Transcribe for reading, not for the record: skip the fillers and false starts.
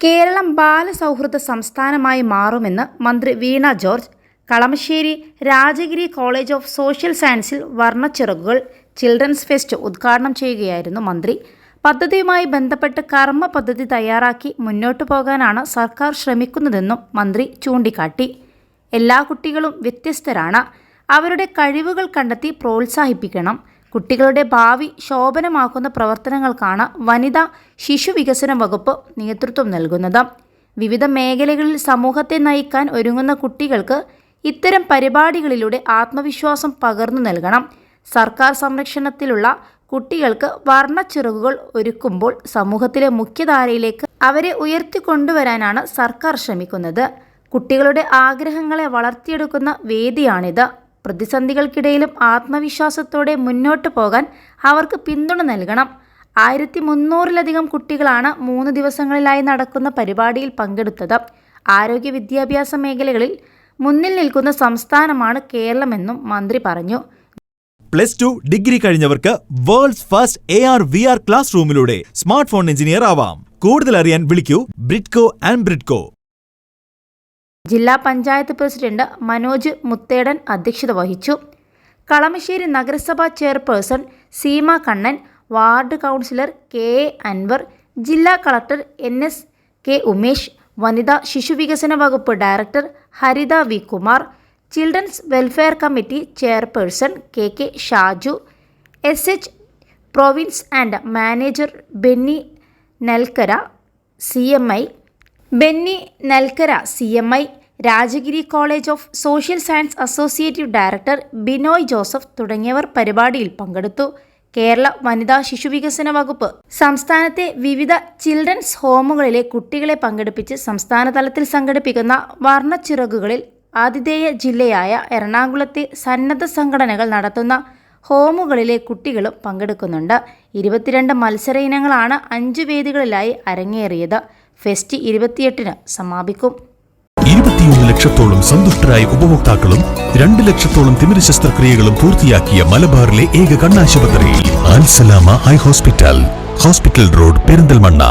കേരളം ബാലസൗഹൃദ സംസ്ഥാനമായി മാറുമെന്ന് മന്ത്രി Veena George. Kalamassery Rajagiri college of social സയൻസിൽ വർണ്ണച്ചിറകുകൾ ചിൽഡ്രൻസ് ഫെസ്റ്റ് ഉദ്ഘാടനം ചെയ്യുകയായിരുന്നു മന്ത്രി. പദ്ധതിയുമായി ബന്ധപ്പെട്ട് കർമ്മ പദ്ധതി തയ്യാറാക്കി മുന്നോട്ടു പോകാനാണ് സർക്കാർ ശ്രമിക്കുന്നതെന്നും മന്ത്രി ചൂണ്ടിക്കാട്ടി. എല്ലാ കുട്ടികളും വ്യത്യസ്തരാണ്. അവരുടെ കഴിവുകൾ കണ്ടെത്തി പ്രോത്സാഹിപ്പിക്കണം. കുട്ടികളുടെ ഭാവി ശോഭനമാക്കുന്ന പ്രവർത്തനങ്ങൾക്കാണ് വനിതാ ശിശു വികസന വകുപ്പ് നേതൃത്വം നൽകുന്നത്. വിവിധ മേഖലകളിൽ സമൂഹത്തെ നയിക്കാൻ ഒരുങ്ങുന്ന കുട്ടികൾക്ക് ഇത്തരം പരിപാടികളിലൂടെ ആത്മവിശ്വാസം പകർന്നു നൽകണം. സർക്കാർ സംരക്ഷണത്തിലുള്ള കുട്ടികൾക്ക് വർണ്ണച്ചിറകുകൾ ഒരുക്കുമ്പോൾ സമൂഹത്തിലെ മുഖ്യധാരയിലേക്ക് അവരെ ഉയർത്തിക്കൊണ്ടുവരാനാണ് സർക്കാർ ശ്രമിക്കുന്നത്. കുട്ടികളുടെ ആഗ്രഹങ്ങളെ വളർത്തിയെടുക്കുന്ന വേദിയാണിത്. പ്രതിസന്ധികൾക്കിടയിലും ആത്മവിശ്വാസത്തോടെ മുന്നോട്ട് പോകാൻ അവർക്ക് പിന്തുണ നൽകണം. 1300-ലധികം കുട്ടികളാണ് 3 ദിവസങ്ങളിലായി നടക്കുന്ന പരിപാടിയിൽ പങ്കെടുത്തത്. ആരോഗ്യ വിദ്യാഭ്യാസ മേഖലകളിൽ മുന്നിൽ നിൽക്കുന്ന സംസ്ഥാനമാണ് കേരളമെന്നും മന്ത്രി പറഞ്ഞു. +2 ഡിഗ്രി കഴിഞ്ഞവർക്ക് വേൾഡ്സ് ഫസ്റ്റ് AR/VR ക്ലാസ് റൂമിലൂടെ സ്മാർട്ട് ഫോൺ എഞ്ചിനീയർ ആവാം. കൂടുതൽ അറിയാൻ വിളിക്കൂ ബ്രിഡ്കോ ആൻഡ് ബ്രിഡ്കോ. ജില്ലാ പഞ്ചായത്ത് പ്രസിഡന്റ് മനോജ് മുത്തേടൻ അധ്യക്ഷത വഹിച്ചു. കളമശ്ശേരി നഗരസഭാ chairperson Seema Kannan, ward councillor KA Anvar, ജില്ലാ കളക്ടർ NS.K. ഉമേഷ്, വനിതാ ശിശുവികസന വകുപ്പ് director Haritha V. Kumar, children's welfare committee chairperson KK Shaju, SH province and manager Benny Nalkara CMI, Rajagiri college of social science associative director Binoy Joseph തുടങ്ങിയവർ പരിപാടിയിൽ പങ്കെടുത്തു. കേരള വനിതാ ശിശുവികസന വകുപ്പ് സംസ്ഥാനത്തെ വിവിധ ചിൽഡ്രൻസ് ഹോമുകളിലെ കുട്ടികളെ പങ്കെടുപ്പിച്ച് സംസ്ഥാന തലത്തിൽ സംഘടിപ്പിക്കുന്ന വർണ്ണച്ചിറകുകളിൽ ആതിഥേയ ജില്ലയായ എറണാകുളത്തെ സന്നദ്ധ സംഘടനകൾ നടത്തുന്ന ഹോമുകളിലെ കുട്ടികളും പങ്കെടുക്കുന്നുണ്ട്. 22 മത്സര ഇനങ്ങളാണ് 5 വേദികളിലായി അരങ്ങേറിയത്. ഫെസ്റ്റ് 28-ന് സമാപിക്കും. 21 ലക്ഷത്തോളം സന്തുഷ്ടരായ ഉപഭോക്താക്കളും 2 ലക്ഷത്തോളം തിമിര ശസ്ത്രക്രിയകളും പൂർത്തിയാക്കിയ മലബാറിലെ ഏക കണ്ണാശുപത്രി അൽ സലാമ ഹൈ ഹോസ്പിറ്റൽ റോഡ്, പെരിന്തൽമണ്ണ.